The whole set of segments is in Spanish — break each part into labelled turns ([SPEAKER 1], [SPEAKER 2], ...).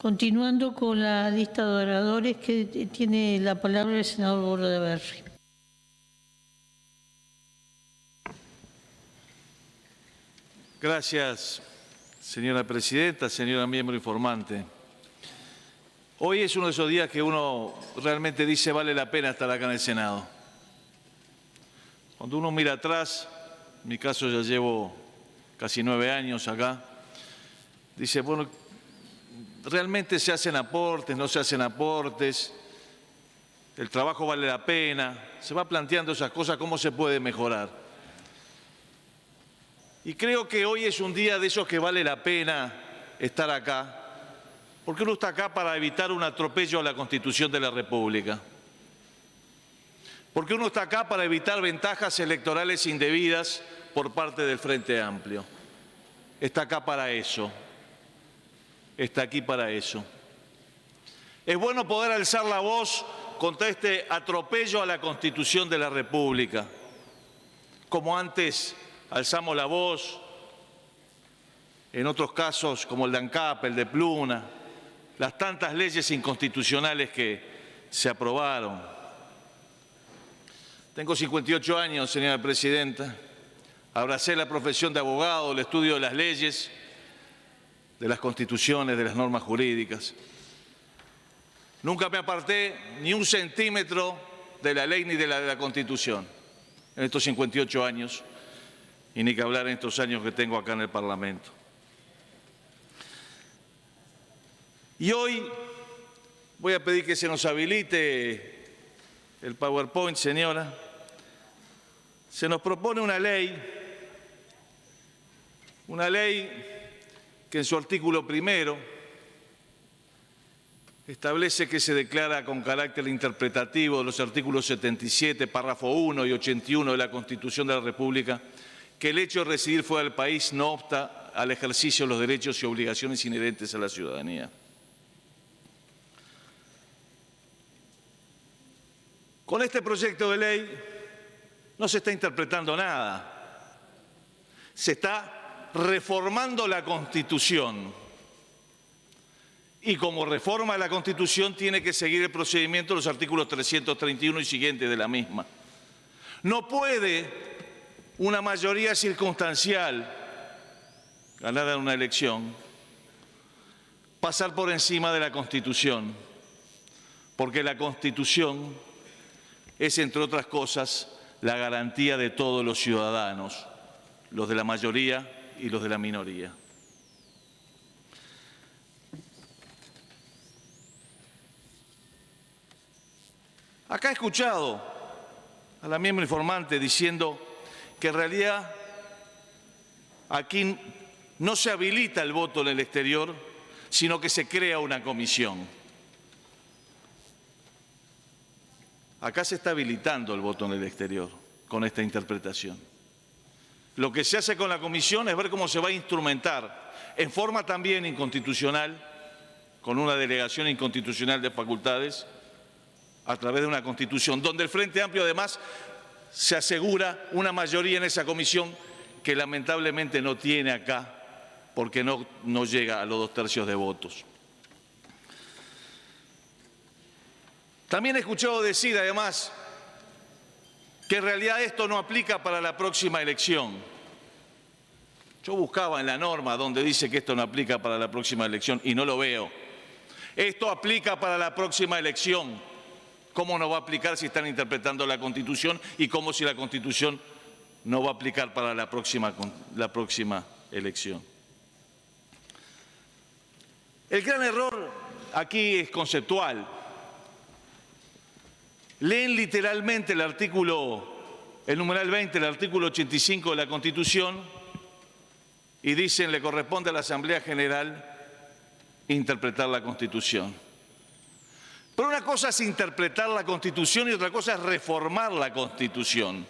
[SPEAKER 1] Continuando con la lista de oradores, que tiene la palabra el senador Bordaberry.
[SPEAKER 2] Gracias, señora presidenta, señora miembro informante. Hoy es uno de esos días que uno realmente dice vale la pena estar acá en el Senado. Cuando uno mira atrás, en mi caso ya llevo casi 9 años acá, dice, bueno, realmente se hacen aportes, no se hacen aportes, el trabajo vale la pena, se va planteando esas cosas, cómo se puede mejorar. Y creo que hoy es un día de esos que vale la pena estar acá, porque uno está acá para evitar un atropello a la Constitución de la República. Porque uno está acá para evitar ventajas electorales indebidas por parte del Frente Amplio. Está acá para eso. Está aquí para eso. Es bueno poder alzar la voz contra este atropello a la Constitución de la República. Como antes alzamos la voz en otros casos como el de ANCAP, el de Pluna, las tantas leyes inconstitucionales que se aprobaron. Tengo 58 años, señora presidenta. Abracé la profesión de abogado, el estudio de las leyes, de las constituciones, de las normas jurídicas. Nunca me aparté ni un centímetro de la ley ni de la Constitución en estos 58 años, y ni que hablar en estos años que tengo acá en el Parlamento. Y hoy voy a pedir que se nos habilite el PowerPoint, señora. Se nos propone una ley que en su artículo primero establece que se declara con carácter interpretativo de los artículos 77, párrafo 1 y 81 de la Constitución de la República, que el hecho de residir fuera del país no obsta al ejercicio de los derechos y obligaciones inherentes a la ciudadanía. Con este proyecto de ley no se está interpretando nada, se está reformando la Constitución. Y como reforma de la Constitución tiene que seguir el procedimiento de los artículos 331 y siguientes de la misma. No puede una mayoría circunstancial, ganada en una elección, pasar por encima de la Constitución, porque la Constitución es, entre otras cosas, la garantía de todos los ciudadanos, los de la mayoría y los de la minoría. Acá he escuchado a la miembro informante diciendo que en realidad aquí no se habilita el voto en el exterior, sino que se crea una comisión. Acá se está habilitando el voto en el exterior con esta interpretación. Lo que se hace con la comisión es ver cómo se va a instrumentar en forma también inconstitucional, con una delegación inconstitucional de facultades, a través de una constitución, donde el Frente Amplio además se asegura una mayoría en esa comisión que lamentablemente no tiene acá porque no llega a los 2/3 de votos. También he escuchado decir además que en realidad esto no aplica para la próxima elección. Yo buscaba en la norma donde dice que esto no aplica para la próxima elección y no lo veo. Esto aplica para la próxima elección. ¿Cómo no va a aplicar si están interpretando la Constitución y cómo si la Constitución no va a aplicar para la próxima elección? El gran error aquí es conceptual. Leen literalmente el numeral 20, el artículo 85 de la Constitución y dicen le corresponde a la Asamblea General interpretar la Constitución. Pero una cosa es interpretar la Constitución y otra cosa es reformar la Constitución.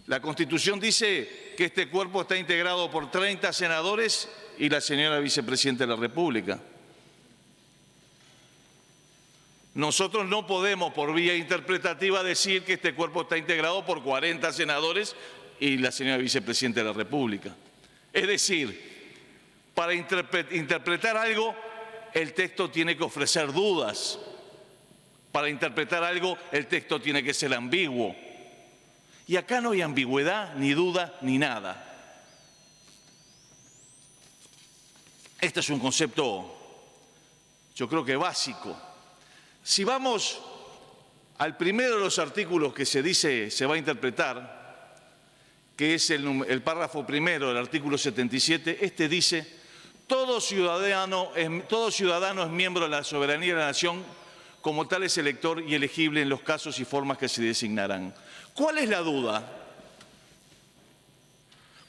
[SPEAKER 2] La Constitución dice que este cuerpo está integrado por 30 senadores y la señora vicepresidenta de la República. Nosotros no podemos, por vía interpretativa, decir que este cuerpo está integrado por 40 senadores y la señora vicepresidenta de la República. Es decir, Para interpretar algo, el texto tiene que ofrecer dudas. Para interpretar algo, el texto tiene que ser ambiguo. Y acá no hay ambigüedad, ni duda, ni nada. Este es un concepto, yo creo que básico. Si vamos al primero de los artículos que se dice se va a interpretar, que es el párrafo primero del artículo 77, este dice: todo ciudadano es miembro de la soberanía de la nación, como tal es elector y elegible en los casos y formas que se designarán. ¿Cuál es la duda?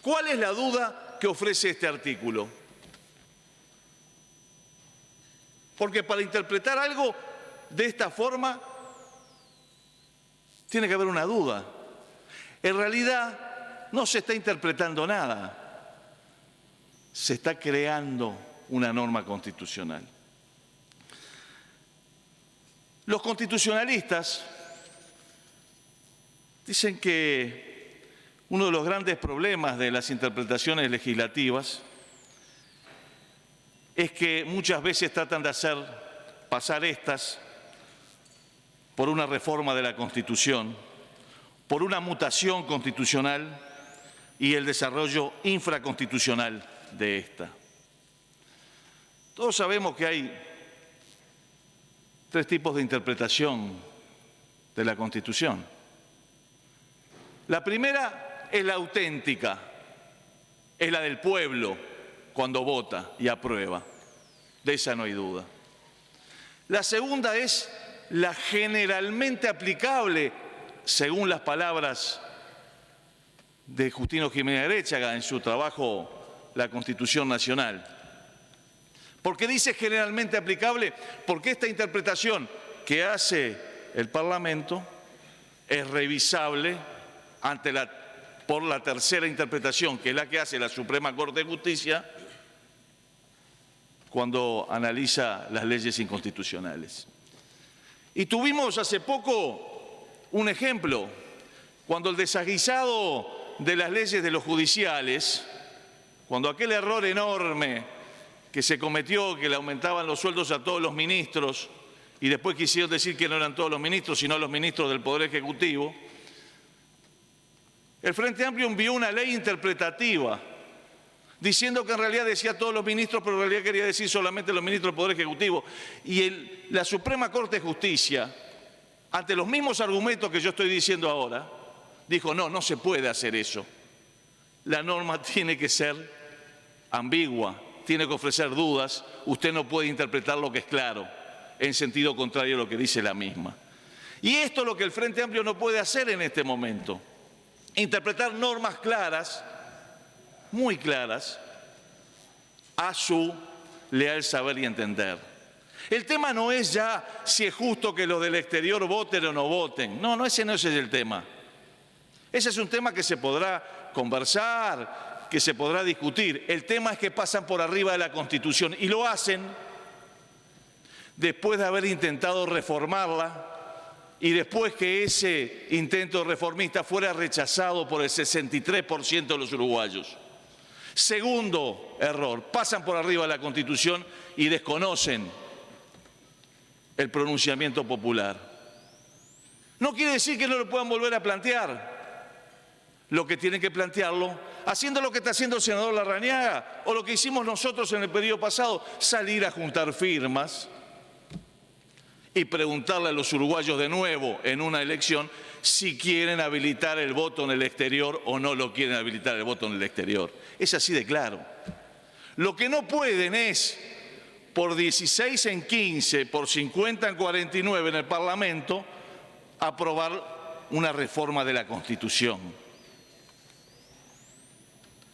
[SPEAKER 2] ¿Cuál es la duda que ofrece este artículo? Porque para interpretar algo de esta forma tiene que haber una duda. En realidad no se está interpretando nada. Se está creando una norma constitucional. Los constitucionalistas dicen que uno de los grandes problemas de las interpretaciones legislativas es que muchas veces tratan de hacer pasar estas por una reforma de la Constitución, por una mutación constitucional y el desarrollo infraconstitucional de esta. Todos sabemos que hay tres tipos de interpretación de la Constitución. La primera es la auténtica, es la del pueblo cuando vota y aprueba. De esa no hay duda. La segunda es la generalmente aplicable, según las palabras de Justino Jiménez Arechaga en su trabajo La Constitución Nacional. ¿Por qué dice generalmente aplicable? Porque esta interpretación que hace el Parlamento es revisable por la tercera interpretación, que es la que hace la Suprema Corte de Justicia cuando analiza las leyes inconstitucionales. Y tuvimos hace poco un ejemplo, cuando el desaguisado de las leyes de los judiciales, cuando aquel error enorme que se cometió, que le aumentaban los sueldos a todos los ministros, y después quisieron decir que no eran todos los ministros, sino los ministros del Poder Ejecutivo, el Frente Amplio envió una ley interpretativa, diciendo que en realidad decía todos los ministros, pero en realidad quería decir solamente los ministros del Poder Ejecutivo. Y la Suprema Corte de Justicia, ante los mismos argumentos que yo estoy diciendo ahora, dijo: no, no se puede hacer eso. La norma tiene que ser ambigua, tiene que ofrecer dudas, usted no puede interpretar lo que es claro, en sentido contrario a lo que dice la misma. Y esto es lo que el Frente Amplio no puede hacer en este momento: interpretar normas claras, muy claras, a su leal saber y entender. El tema no es ya si es justo que los del exterior voten o no voten. No, ese no es el tema. Ese es un tema que se podrá conversar, que se podrá discutir. El tema es que pasan por arriba de la Constitución y lo hacen después de haber intentado reformarla y después que ese intento reformista fuera rechazado por el 63% de los uruguayos. Segundo error, pasan por arriba de la Constitución y desconocen el pronunciamiento popular. No quiere decir que no lo puedan volver a plantear. Lo que tienen que plantearlo, haciendo lo que está haciendo el senador Larrañaga, o lo que hicimos nosotros en el periodo pasado, salir a juntar firmas y preguntarle a los uruguayos de nuevo en una elección si quieren habilitar el voto en el exterior o no lo quieren habilitar el voto en el exterior. Es así de claro. Lo que no pueden es, por 16 en 15, por 50 en 49 en el Parlamento, aprobar una reforma de la Constitución.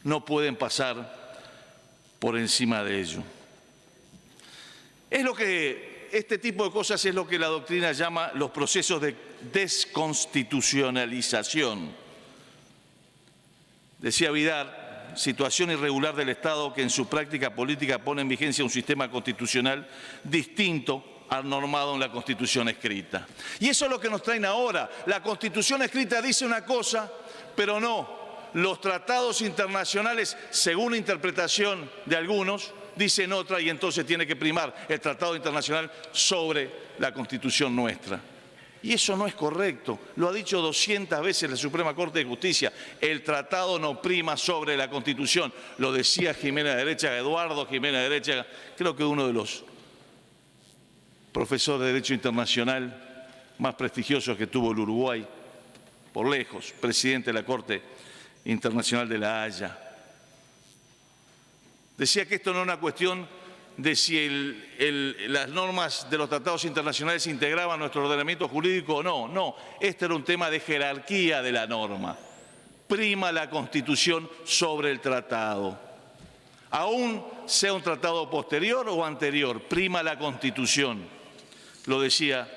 [SPEAKER 2] No pueden pasar por encima de ello. Este tipo de cosas es lo que la doctrina llama los procesos de desconstitucionalización. Decía Vidar: situación irregular del Estado que en su práctica política pone en vigencia un sistema constitucional distinto al normado en la Constitución escrita. Y eso es lo que nos traen ahora. La Constitución escrita dice una cosa, pero no los tratados internacionales, según interpretación de algunos, dicen otra y entonces tiene que primar el tratado internacional sobre la Constitución nuestra. Y eso no es correcto. Lo ha dicho 200 veces la Suprema Corte de Justicia. El tratado no prima sobre la Constitución. Lo decía Jiménez de Arechaga, Eduardo Jiménez de Arechaga, creo que uno de los profesores de Derecho Internacional más prestigiosos que tuvo el Uruguay, por lejos, presidente de la Corte Internacional de La Haya. Decía que esto no es una cuestión de si las normas de los tratados internacionales integraban nuestro ordenamiento jurídico o no. No, este era un tema de jerarquía de la norma. Prima la Constitución sobre el tratado. Aún sea un tratado posterior o anterior, prima la Constitución. Lo decía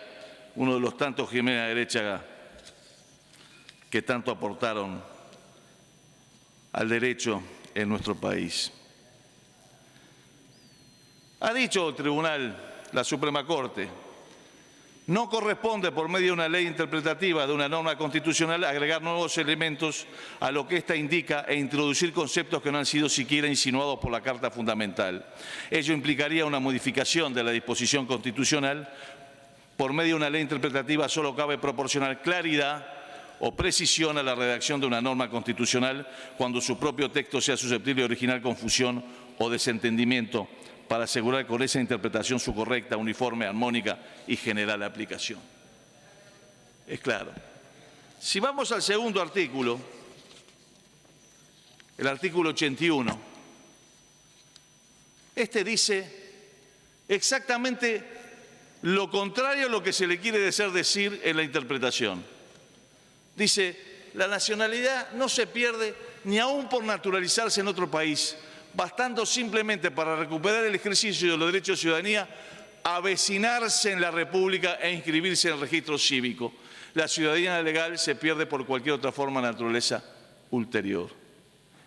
[SPEAKER 2] uno de los tantos Jiménez de Arechaga que tanto aportaron al derecho en nuestro país. Ha dicho el tribunal, la Suprema Corte, no corresponde por medio de una ley interpretativa de una norma constitucional agregar nuevos elementos a lo que ésta indica e introducir conceptos que no han sido siquiera insinuados por la Carta Fundamental. Ello implicaría una modificación de la disposición constitucional. Por medio de una ley interpretativa solo cabe proporcionar claridad o precisión a la redacción de una norma constitucional cuando su propio texto sea susceptible de originar confusión o desentendimiento, para asegurar con esa interpretación su correcta, uniforme, armónica y general aplicación. Es claro. Si vamos al segundo artículo, el artículo 81, este dice exactamente lo contrario a lo que se le quiere decir en la interpretación. Dice, la nacionalidad no se pierde ni aún por naturalizarse en otro país, bastando simplemente para recuperar el ejercicio de los derechos de ciudadanía, avecinarse en la República e inscribirse en el registro cívico. La ciudadanía legal se pierde por cualquier otra forma de naturaleza ulterior.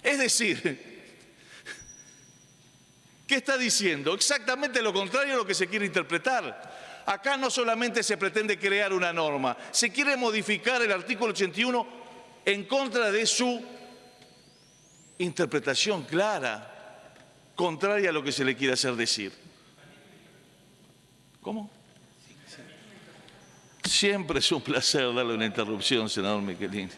[SPEAKER 2] Es decir, ¿qué está diciendo? Exactamente lo contrario a lo que se quiere interpretar. Acá no solamente se pretende crear una norma, se quiere modificar el artículo 81 en contra de su interpretación clara, contraria a lo que se le quiere hacer decir. ¿Cómo? Siempre es un placer darle una interrupción, senador Michelini.